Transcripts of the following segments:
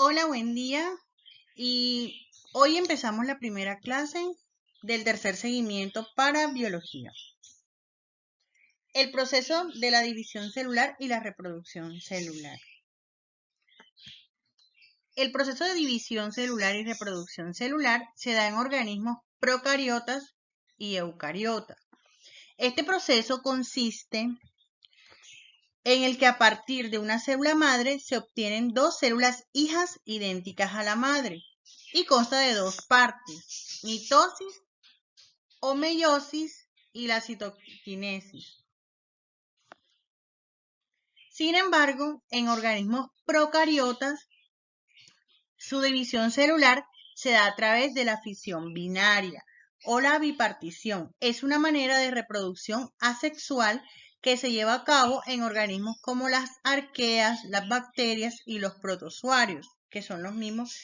Hola, buen día. Y hoy empezamos la primera clase del tercer seguimiento para biología. El proceso de la división celular y la reproducción celular. El proceso de división celular y reproducción celular se da en organismos procariotas y eucariotas. Este proceso consiste en el que a partir de una célula madre se obtienen dos células hijas idénticas a la madre y consta de dos partes, mitosis o meiosis y la citoquinesis. Sin embargo, en organismos procariotas, su división celular se da a través de la fisión binaria o la bipartición. Es una manera de reproducción asexual que se lleva a cabo en organismos como las arqueas, las bacterias y los protozoarios, que son los mismos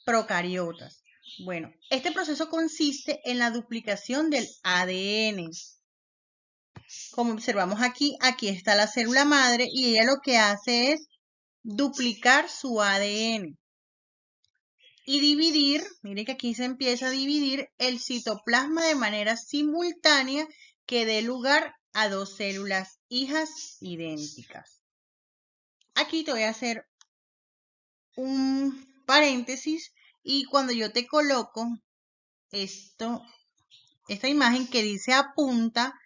procariotas. Bueno, este proceso consiste en la duplicación del ADN. Como observamos aquí está la célula madre y ella lo que hace es duplicar su ADN y dividir, miren que aquí se empieza a dividir el citoplasma de manera simultánea que dé lugar a dos células hijas idénticas. Aquí te voy a hacer un paréntesis y cuando yo te coloco esta imagen que dice apunta,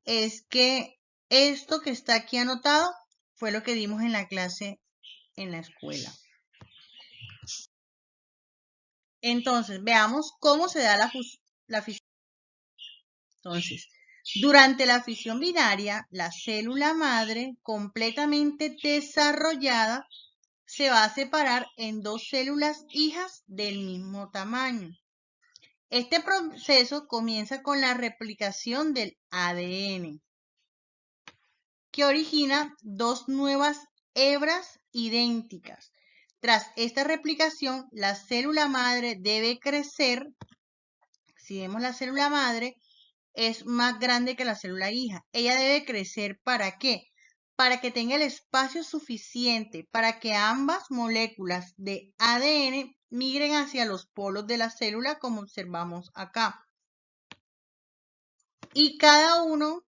es que esto que está aquí anotado fue lo que dimos en la clase en la escuela. Entonces, veamos cómo se da la fisión. Entonces, durante la fisión binaria, la célula madre completamente desarrollada se va a separar en dos células hijas del mismo tamaño. Este proceso comienza con la replicación del ADN, que origina dos nuevas hebras idénticas. Tras esta replicación, la célula madre debe crecer. Si vemos la célula madre, es más grande que la célula hija. Ella debe crecer, ¿para qué? Para que tenga el espacio suficiente para que ambas moléculas de ADN migren hacia los polos de la célula, como observamos acá. Y cada uno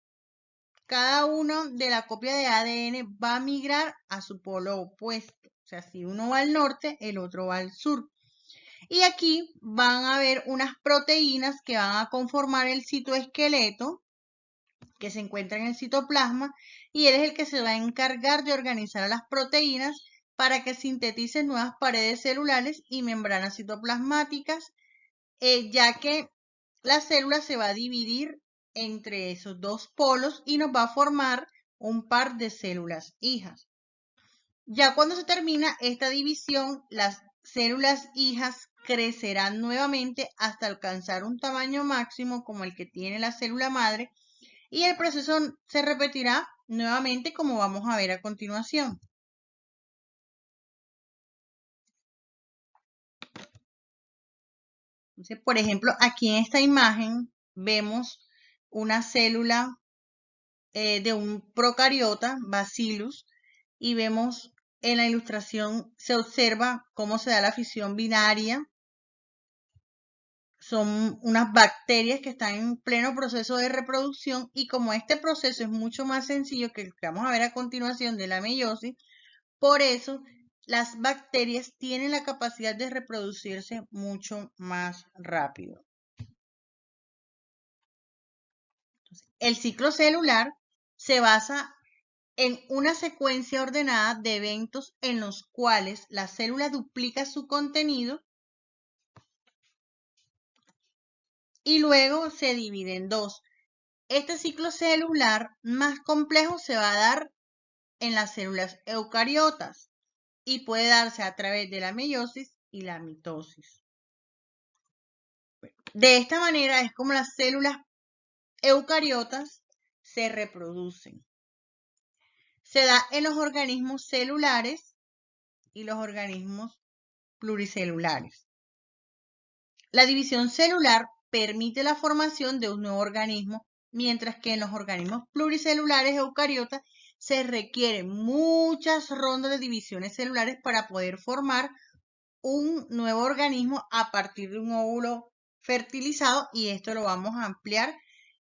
de la copia de ADN va a migrar a su polo opuesto. O sea, si uno va al norte, el otro va al sur. Y aquí van a haber unas proteínas que van a conformar el citoesqueleto que se encuentra en el citoplasma y él es el que se va a encargar de organizar a las proteínas para que sinteticen nuevas paredes celulares y membranas citoplasmáticas, ya que la célula se va a dividir entre esos dos polos y nos va a formar un par de células hijas. Ya cuando se termina esta división, las células hijas crecerán nuevamente hasta alcanzar un tamaño máximo como el que tiene la célula madre y el proceso se repetirá nuevamente como vamos a ver a continuación. Entonces, por ejemplo, aquí en esta imagen vemos una célula de un procariota, Bacillus, y vemos en la ilustración, se observa cómo se da la fisión binaria. Son unas bacterias que están en pleno proceso de reproducción y como este proceso es mucho más sencillo que el que vamos a ver a continuación de la meiosis, por eso las bacterias tienen la capacidad de reproducirse mucho más rápido. Entonces, el ciclo celular se basa en una secuencia ordenada de eventos en los cuales la célula duplica su contenido y luego se divide en dos. Este ciclo celular más complejo se va a dar en las células eucariotas y puede darse a través de la meiosis y la mitosis. De esta manera es como las células eucariotas se reproducen. Se da en los organismos celulares y los organismos pluricelulares. La división celular permite la formación de un nuevo organismo, mientras que en los organismos pluricelulares eucariotas se requieren muchas rondas de divisiones celulares para poder formar un nuevo organismo a partir de un óvulo fertilizado, y esto lo vamos a ampliar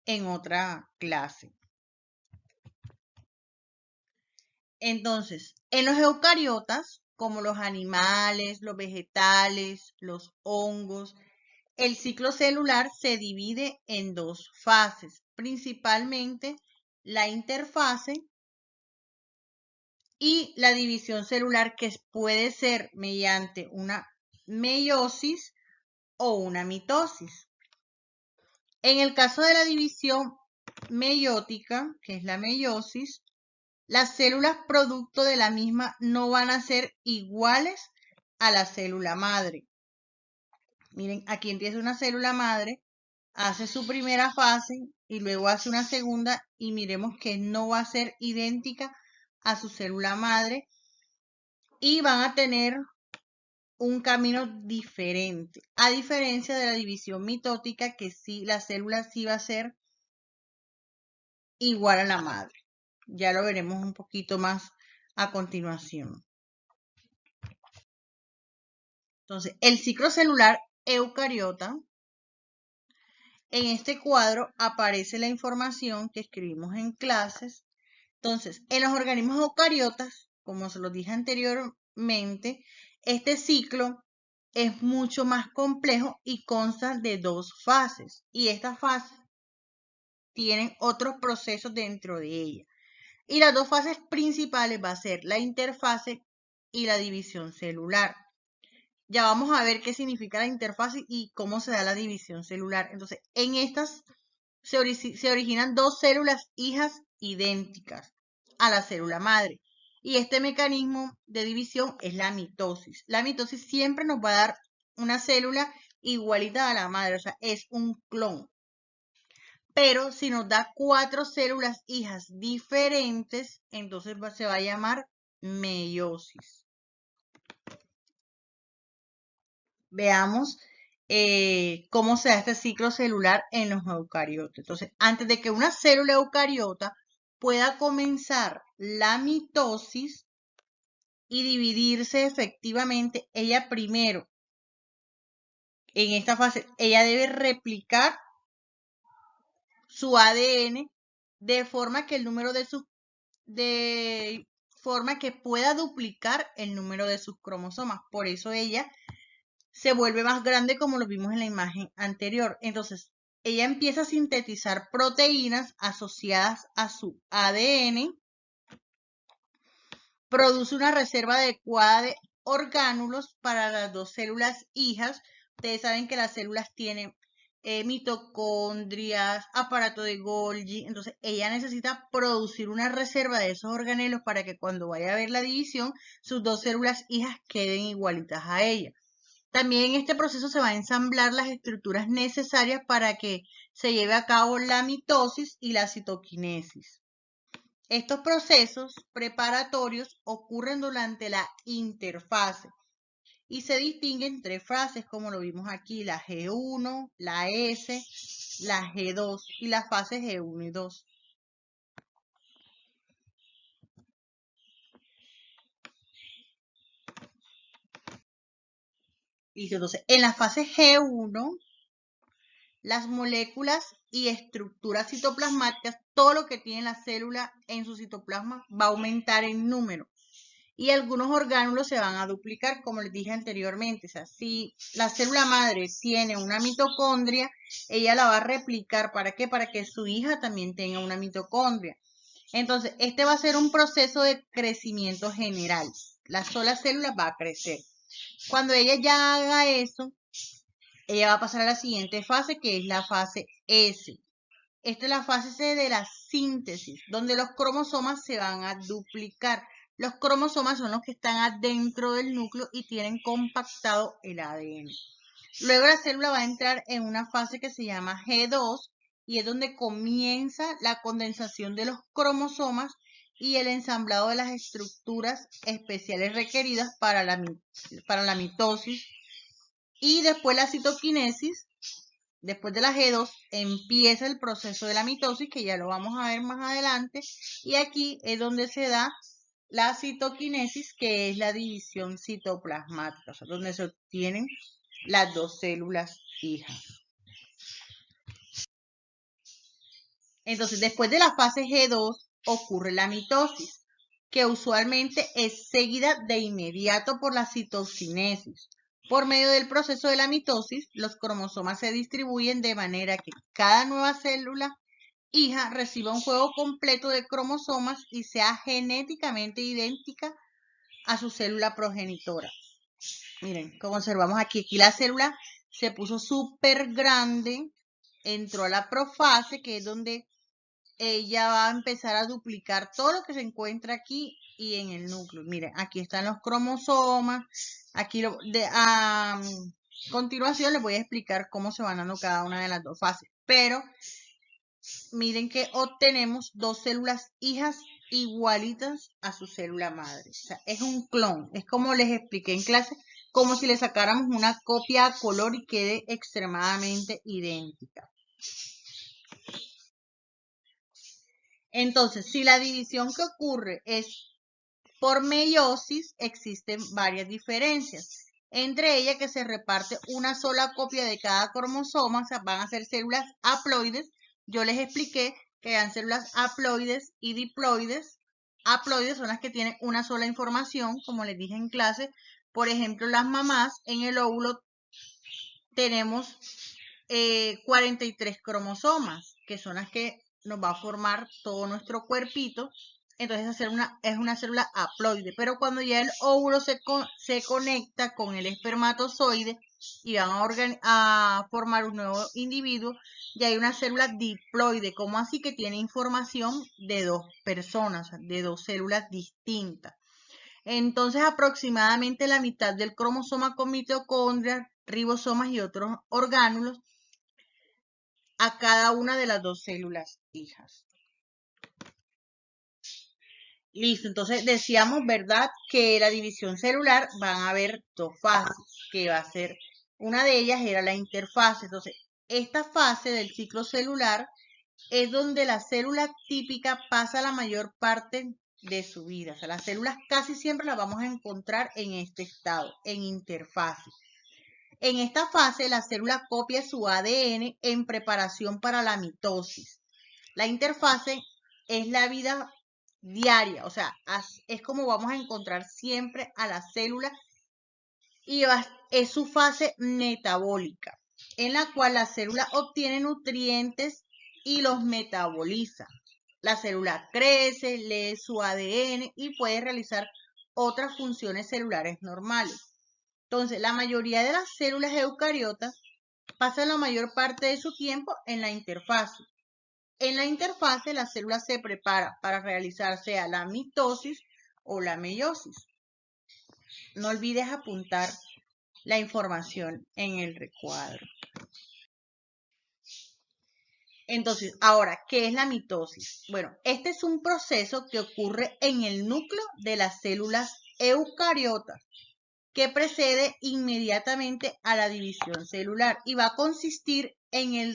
en otra clase. Entonces, en los eucariotas, como los animales, los vegetales, los hongos, el ciclo celular se divide en dos fases, principalmente la interfase y la división celular, que puede ser mediante una meiosis o una mitosis. En el caso de la división meiótica, que es la meiosis, las células producto de la misma no van a ser iguales a la célula madre. Miren, aquí empieza una célula madre, hace su primera fase y luego hace una segunda, y miremos que no va a ser idéntica a su célula madre y van a tener un camino diferente, a diferencia de la división mitótica, que sí, la célula sí va a ser igual a la madre. Ya lo veremos un poquito más a continuación. Entonces, el ciclo celular eucariota, en este cuadro aparece la información que escribimos en clases. Entonces, en los organismos eucariotas, como se los dije anteriormente, este ciclo es mucho más complejo y consta de dos fases. Y estas fases tienen otros procesos dentro de ella. Y las dos fases principales va a ser la interfase y la división celular. Ya vamos a ver qué significa la interfase y cómo se da la división celular. Entonces, en estas se originan dos células hijas idénticas a la célula madre. Y este mecanismo de división es la mitosis. La mitosis siempre nos va a dar una célula igualita a la madre, o sea, es un clon. Pero si nos da 4 células hijas diferentes, entonces se va a llamar meiosis. Veamos cómo se da este ciclo celular en los eucariotas. Entonces, antes de que una célula eucariota pueda comenzar la mitosis y dividirse efectivamente, ella primero, en esta fase, ella debe replicar su ADN de forma que el número de forma que pueda duplicar el número de sus cromosomas. Por eso ella se vuelve más grande, como lo vimos en la imagen anterior. Entonces, ella empieza a sintetizar proteínas asociadas a su ADN, produce una reserva adecuada de orgánulos para las dos células hijas. Ustedes saben que las células tienen mitocondrias, aparato de Golgi. Entonces, ella necesita producir una reserva de esos organelos para que cuando vaya a ver la división, sus dos células hijas queden igualitas a ella. También en este proceso se van a ensamblar las estructuras necesarias para que se lleve a cabo la mitosis y la citoquinesis. Estos procesos preparatorios ocurren durante la interfase y se distinguen tres fases, como lo vimos aquí: la G1, la S, la G2 y las fases G1 y 2. Listo, entonces, en la fase G1, las moléculas y estructuras citoplasmáticas, todo lo que tiene la célula en su citoplasma va a aumentar en número. Y algunos orgánulos se van a duplicar, como les dije anteriormente. O sea, si la célula madre tiene una mitocondria, ella la va a replicar. ¿Para qué? Para que su hija también tenga una mitocondria. Entonces, este va a ser un proceso de crecimiento general. La sola célula va a crecer. Cuando ella ya haga eso, ella va a pasar a la siguiente fase, que es la fase S. Esta es la fase de la síntesis, donde los cromosomas se van a duplicar. Los cromosomas son los que están adentro del núcleo y tienen compactado el ADN. Luego la célula va a entrar en una fase que se llama G2 y es donde comienza la condensación de los cromosomas y el ensamblado de las estructuras especiales requeridas para la mitosis. Y después la citoquinesis. Después de la G2 empieza el proceso de la mitosis, que ya lo vamos a ver más adelante, y aquí es donde se da la citoquinesis, que es la división citoplasmática, o sea, donde se obtienen las dos células hijas. Entonces, después de la fase G2 ocurre la mitosis, que usualmente es seguida de inmediato por la citocinesis. Por medio del proceso de la mitosis, los cromosomas se distribuyen de manera que cada nueva célula hija reciba un juego completo de cromosomas y sea genéticamente idéntica a su célula progenitora. Miren, como observamos aquí la célula se puso súper grande, entró a la profase, que es donde ella va a empezar a duplicar todo lo que se encuentra aquí y en el núcleo. Miren, aquí están los cromosomas. Aquí a continuación les voy a explicar cómo se van dando cada una de las dos fases. Pero miren que obtenemos dos células hijas igualitas a su célula madre. O sea, es un clon. Es como les expliqué en clase, como si le sacáramos una copia a color y quede extremadamente idéntica. Entonces, si la división que ocurre es por meiosis, existen varias diferencias. Entre ellas que se reparte una sola copia de cada cromosoma, o sea, van a ser células haploides. Yo les expliqué que eran células haploides y diploides. Haploides son las que tienen una sola información, como les dije en clase. Por ejemplo, las mamás en el óvulo tenemos 43 cromosomas, que son las que nos va a formar todo nuestro cuerpito. Entonces es una célula haploide, pero cuando ya el óvulo se conecta con el espermatozoide y van a formar un nuevo individuo, ya hay una célula diploide, como así que tiene información de dos personas, de dos células distintas. Entonces aproximadamente la mitad del cromosoma con mitocondrias, ribosomas y otros orgánulos a cada una de las dos células hijas. Listo, entonces decíamos, ¿verdad?, que la división celular van a haber dos fases, que va a ser, una de ellas era la interfase. Entonces, esta fase del ciclo celular es donde la célula típica pasa la mayor parte de su vida. O sea, las células casi siempre las vamos a encontrar en este estado, en interfase. En esta fase, la célula copia su ADN en preparación para la mitosis. La interfase es la vida diaria, o sea, es como vamos a encontrar siempre a la célula y es su fase metabólica, en la cual la célula obtiene nutrientes y los metaboliza. La célula crece, lee su ADN y puede realizar otras funciones celulares normales. Entonces, la mayoría de las células eucariotas pasan la mayor parte de su tiempo en la interfase. En la interfase, la célula se prepara para realizar sea la mitosis o la meiosis. No olvides apuntar la información en el recuadro. Entonces, ahora, ¿qué es la mitosis? Bueno, este es un proceso que ocurre en el núcleo de las células eucariotas, que precede inmediatamente a la división celular y va a consistir en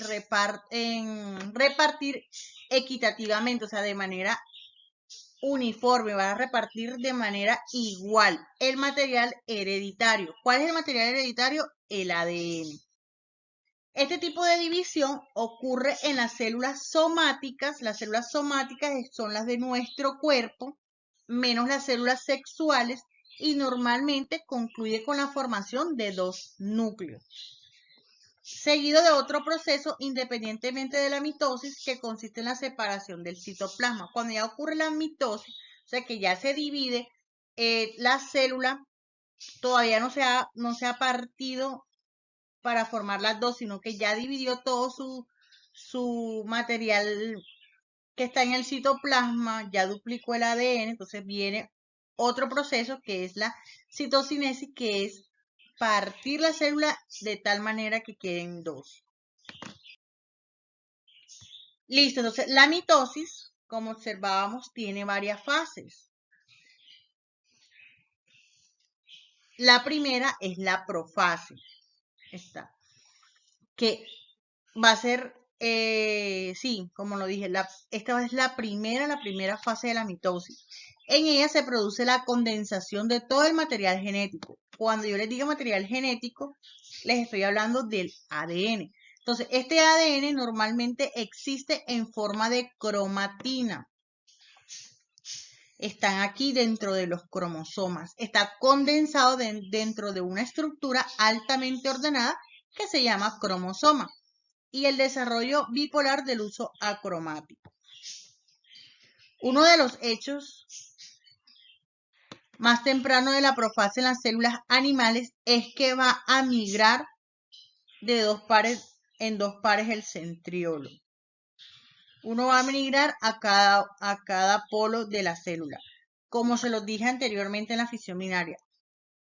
repartir equitativamente, o sea, de manera uniforme, va a repartir de manera igual el material hereditario. ¿Cuál es el material hereditario? El ADN. Este tipo de división ocurre en las células somáticas. Las células somáticas son las de nuestro cuerpo, menos las células sexuales, y normalmente concluye con la formación de dos núcleos, seguido de otro proceso independientemente de la mitosis, que consiste en la separación del citoplasma. Cuando ya ocurre la mitosis, o sea que ya se divide, la célula todavía no se ha partido para formar las dos, sino que ya dividió todo su material que está en el citoplasma, ya duplicó el ADN, entonces viene otro proceso que es la citocinesis, que es partir la célula de tal manera que queden dos. Listo, entonces la mitosis, como observábamos, tiene varias fases. La primera es la profase, que va a ser, sí, como lo dije, esta es la primera fase de la mitosis. En ella se produce la condensación de todo el material genético. Cuando yo les digo material genético, les estoy hablando del ADN. Entonces, este ADN normalmente existe en forma de cromatina. Están aquí dentro de los cromosomas. Está condensado dentro de una estructura altamente ordenada que se llama cromosoma. Y el desarrollo bipolar del uso acromático. Uno de los hechos más temprano de la profase en las células animales es que va a migrar de en dos pares el centriolo. Uno va a migrar a cada polo de la célula. Como se los dije anteriormente en la fisión binaria,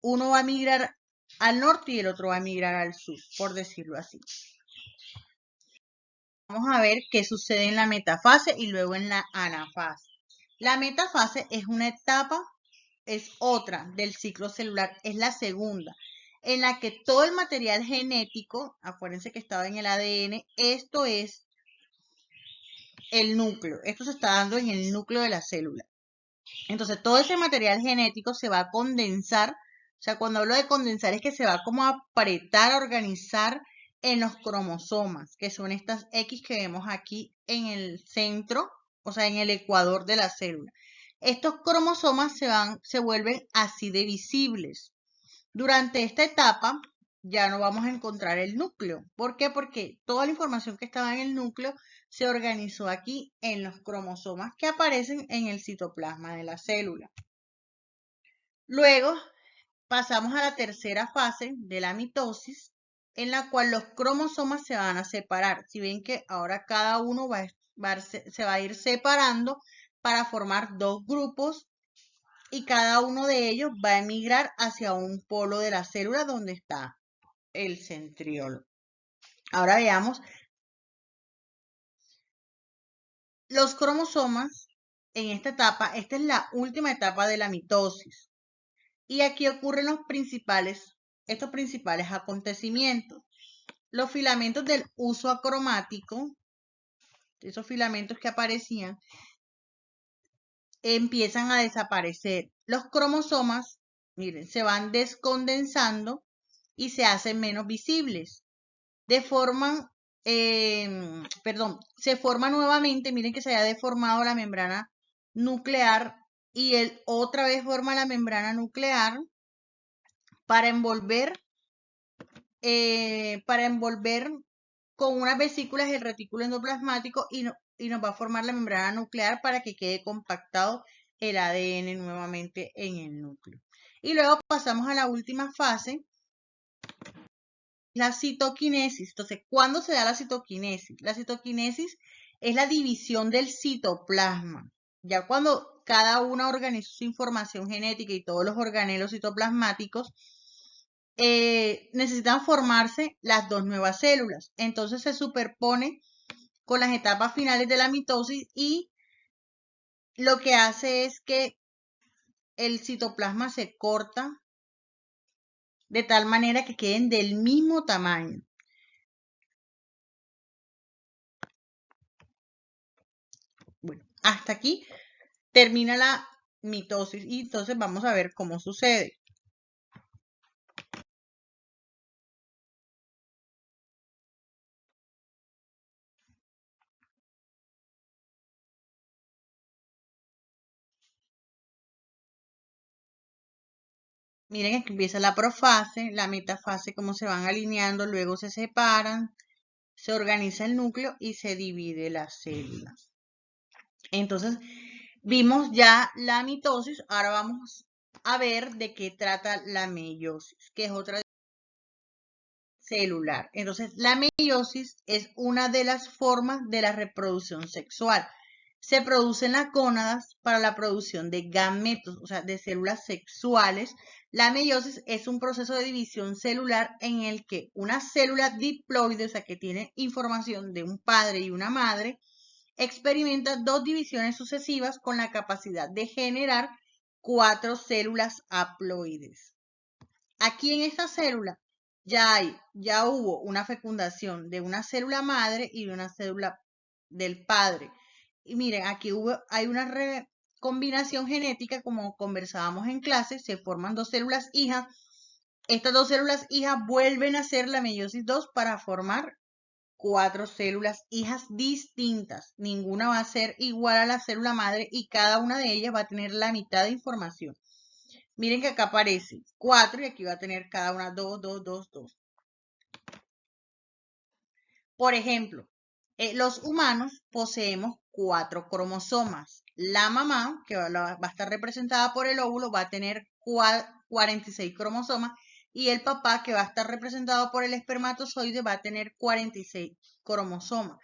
uno va a migrar al norte y el otro va a migrar al sur, por decirlo así. Vamos a ver qué sucede en la metafase y luego en la anafase. La metafase es una etapa, es otra del ciclo celular, es la segunda, en la que todo el material genético, acuérdense que estaba en el ADN, esto es el núcleo, esto se está dando en el núcleo de la célula. Entonces todo ese material genético se va a condensar, o sea, cuando hablo de condensar es que se va como a apretar, a organizar en los cromosomas, que son estas X que vemos aquí en el centro, o sea, en el ecuador de la célula. Estos cromosomas se vuelven así de visibles. Durante esta etapa ya no vamos a encontrar el núcleo. ¿Por qué? Porque toda la información que estaba en el núcleo se organizó aquí en los cromosomas que aparecen en el citoplasma de la célula. Luego pasamos a la tercera fase de la mitosis, en la cual los cromosomas se van a separar. Si ven que ahora cada uno se va a ir separando para formar dos grupos y cada uno de ellos va a emigrar hacia un polo de la célula donde está el centriolo. Ahora veamos los cromosomas en esta etapa. Esta es la última etapa de la mitosis. Y aquí ocurren estos principales acontecimientos. Los filamentos del uso acromático, esos filamentos que aparecían, empiezan a desaparecer. Los cromosomas, miren, se van descondensando y se hacen menos visibles. Se forma nuevamente, miren que se haya deformado la membrana nuclear y él otra vez forma la membrana nuclear para envolver con unas vesículas el retículo endoplasmático y nos va a formar la membrana nuclear para que quede compactado el ADN nuevamente en el núcleo. Y luego pasamos a la última fase, la citoquinesis. Entonces, ¿cuándo se da la citoquinesis? La citoquinesis es la división del citoplasma. Ya cuando cada una organiza su información genética y todos los organelos citoplasmáticos necesitan formarse las dos nuevas células. Entonces se superpone con las etapas finales de la mitosis y lo que hace es que el citoplasma se corta de tal manera que queden del mismo tamaño. Bueno, hasta aquí termina la mitosis y entonces vamos a ver cómo sucede. Miren que empieza la profase, la metafase, cómo se van alineando, luego se separan, se organiza el núcleo y se divide la célula. Entonces, vimos ya la mitosis, ahora vamos a ver de qué trata la meiosis, que es otra celular. Entonces, la meiosis es una de las formas de la reproducción sexual. Se producen las gónadas para la producción de gametos, o sea, de células sexuales. La meiosis es un proceso de división celular en el que una célula diploide, o sea, que tiene información de un padre y una madre, experimenta dos divisiones sucesivas con la capacidad de generar 4 células haploides. Aquí en esta célula ya hubo una fecundación de una célula madre y de una célula del padre. Y miren, aquí hay una combinación genética, como conversábamos en clase, se forman dos células hijas. Estas dos células hijas vuelven a hacer la meiosis 2 para formar 4 células hijas distintas. Ninguna va a ser igual a la célula madre y cada una de ellas va a tener la mitad de información. Miren que acá aparece 4 y aquí va a tener cada una 2, 2, 2, 2. Por ejemplo, los humanos poseemos 4 cromosomas. La mamá, que va a estar representada por el óvulo, va a tener 46 cromosomas y el papá, que va a estar representado por el espermatozoide, va a tener 46 cromosomas.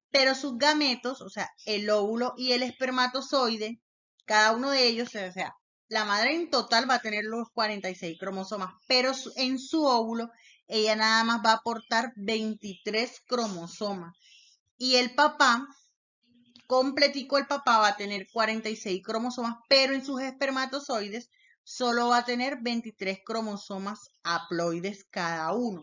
Pero sus gametos, o sea, el óvulo y el espermatozoide, cada uno de ellos, o sea, la madre en total va a tener los 46 cromosomas, pero en su óvulo ella nada más va a aportar 23 cromosomas. Y el papá, completico, el papá va a tener 46 cromosomas, pero en sus espermatozoides solo va a tener 23 cromosomas haploides cada uno.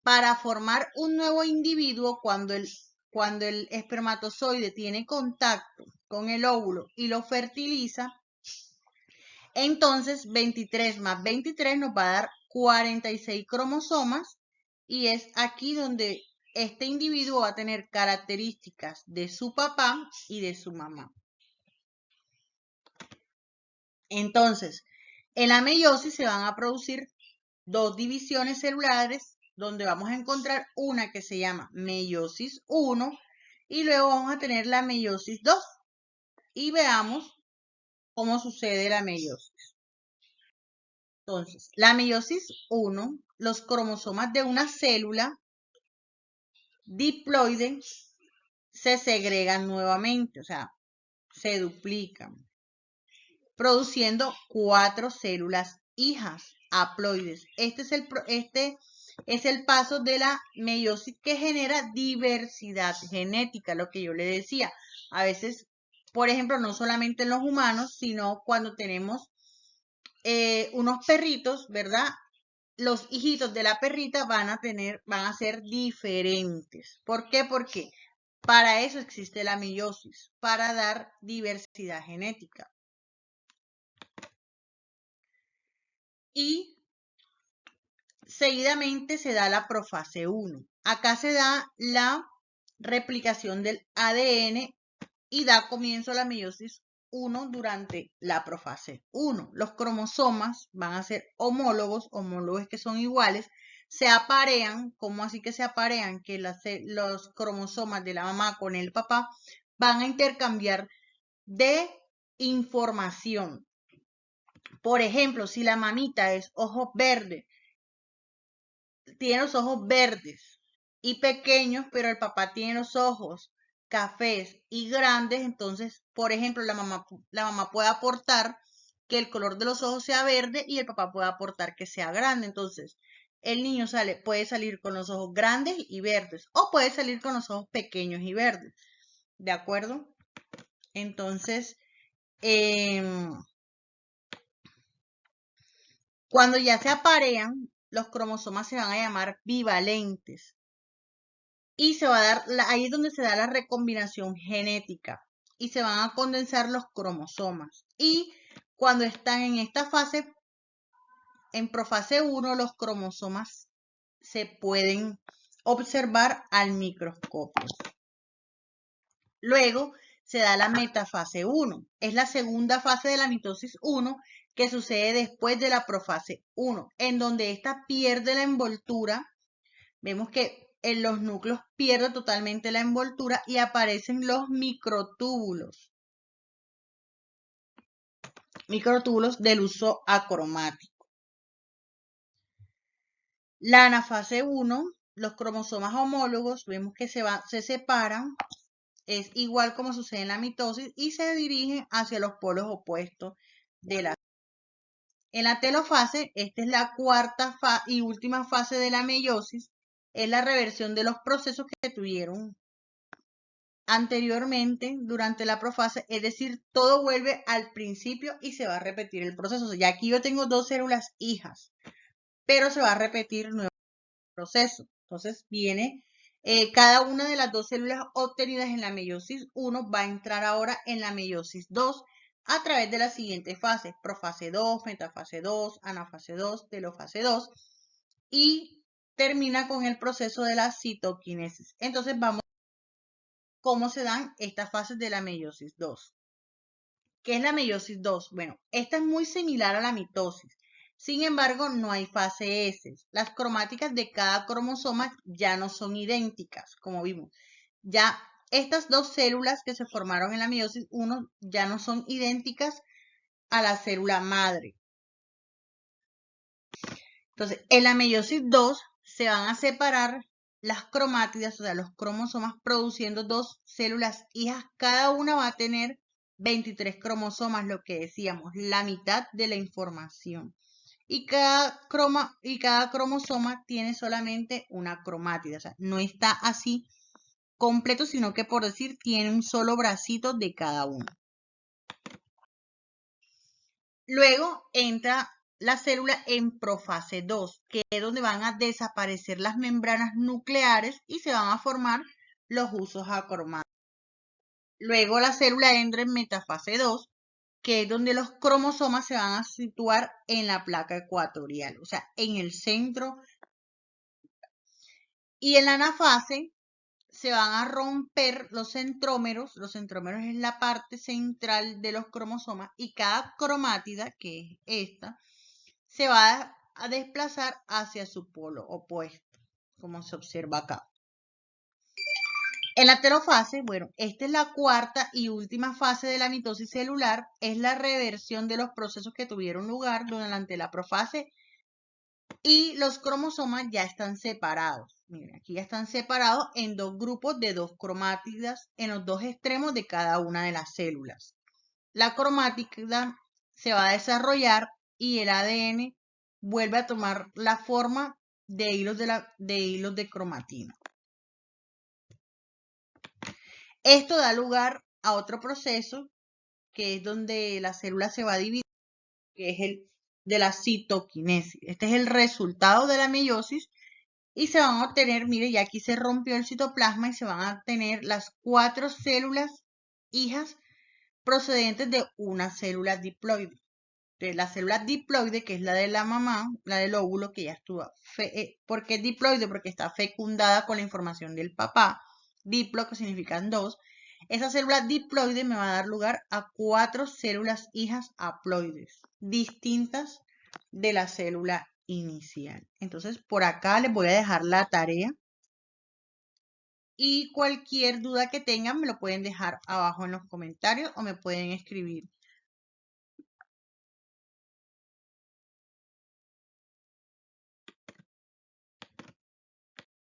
Para formar un nuevo individuo, cuando el espermatozoide tiene contacto con el óvulo y lo fertiliza, entonces 23 más 23 nos va a dar 46 cromosomas y es aquí donde este individuo va a tener características de su papá y de su mamá. Entonces, en la meiosis se van a producir dos divisiones celulares donde vamos a encontrar una que se llama meiosis 1 y luego vamos a tener la meiosis 2 y veamos cómo sucede la meiosis. Entonces, la meiosis 1, los cromosomas de una célula diploide se segregan nuevamente, o sea, se duplican, produciendo 4 células hijas haploides. Este es el paso de la meiosis que genera diversidad genética, lo que yo le decía. A veces, por ejemplo, no solamente en los humanos, sino cuando tenemos unos perritos, ¿verdad? Los hijitos de la perrita van a ser diferentes. ¿Por qué? Porque para eso existe la meiosis, para dar diversidad genética. Y seguidamente se da la profase 1. Acá se da la replicación del ADN y da comienzo a la meiosis 1 durante la profase 1. Los cromosomas van a ser homólogos que son iguales, se aparean. ¿Cómo así que se aparean? Que los cromosomas de la mamá con el papá van a intercambiar de información. Por ejemplo, si la mamita es ojos verdes, tiene los ojos verdes y pequeños, pero el papá tiene los ojos cafés y grandes, entonces, por ejemplo, la mamá puede aportar que el color de los ojos sea verde y el papá puede aportar que sea grande. Entonces, el niño puede salir con los ojos grandes y verdes o puede salir con los ojos pequeños y verdes. ¿De acuerdo? Entonces, cuando ya se aparean, los cromosomas se van a llamar bivalentes. Y se va a dar, ahí es donde se da la recombinación genética y se van a condensar los cromosomas. Y cuando están en esta fase, en profase 1, los cromosomas se pueden observar al microscopio. Luego se da la metafase 1. Es la segunda fase de la mitosis 1 que sucede después de la profase 1, en donde esta pierde la envoltura. Vemos que en los núcleos pierde totalmente la envoltura y aparecen los microtúbulos. Microtúbulos del uso acromático. La anafase 1, los cromosomas homólogos, vemos que se separan, es igual como sucede en la mitosis y se dirigen hacia los polos opuestos de la. En la telofase, esta es la cuarta y última fase de la meiosis, es la reversión de los procesos que tuvieron anteriormente durante la profase, es decir, todo vuelve al principio y se va a repetir el proceso. Ya aquí yo tengo dos células hijas, pero se va a repetir el nuevo proceso. Entonces viene cada una de las dos células obtenidas en la meiosis 1 va a entrar ahora en la meiosis 2 a través de las siguientes fases: profase 2, metafase 2, anafase 2, telofase 2 y termina con el proceso de la citoquinesis. Entonces vamos a ver cómo se dan estas fases de la meiosis 2. ¿Qué es la meiosis 2? Bueno, esta es muy similar a la mitosis. Sin embargo, no hay fase S. Las cromáticas de cada cromosoma ya no son idénticas, como vimos. Ya estas dos células que se formaron en la meiosis 1 ya no son idénticas a la célula madre. Entonces, en la meiosis 2 se van a separar las cromátidas, o sea, los cromosomas, produciendo dos células hijas. Cada una va a tener 23 cromosomas, lo que decíamos, la mitad de la información. Y cada cromosoma tiene solamente una cromátida, o sea, no está así completo, sino que por decir, tiene un solo bracito de cada uno. Luego entra la célula en profase 2, que es donde van a desaparecer las membranas nucleares y se van a formar los husos acromáticos. Luego la célula entra en metafase 2, que es donde los cromosomas se van a situar en la placa ecuatorial, o sea, en el centro. Y en la anafase se van a romper los centrómeros. Los centrómeros es la parte central de los cromosomas y cada cromátida, que es esta, se va a desplazar hacia su polo opuesto, como se observa acá. En la telofase, bueno, esta es la cuarta y última fase de la mitosis celular, es la reversión de los procesos que tuvieron lugar durante la profase y los cromosomas ya están separados. Miren, aquí ya están separados en dos grupos de dos cromátidas en los dos extremos de cada una de las células. La cromátida se va a desarrollar y el ADN vuelve a tomar la forma de hilos de cromatina. Esto da lugar a otro proceso que es donde la célula se va a dividir, que es el de la citoquinesis. Este es el resultado de la meiosis y se van a obtener, mire, ya aquí se rompió el citoplasma y se van a obtener las 4 células hijas procedentes de una célula diploide. De la célula diploide, que es la de la mamá, la del óvulo, que ya estuvo. ¿Por qué diploide? Porque está fecundada con la información del papá. Diplo, que significan dos. Esa célula diploide me va a dar lugar a 4 células hijas haploides, distintas de la célula inicial. Entonces, por acá les voy a dejar la tarea. Y cualquier duda que tengan me lo pueden dejar abajo en los comentarios o me pueden escribir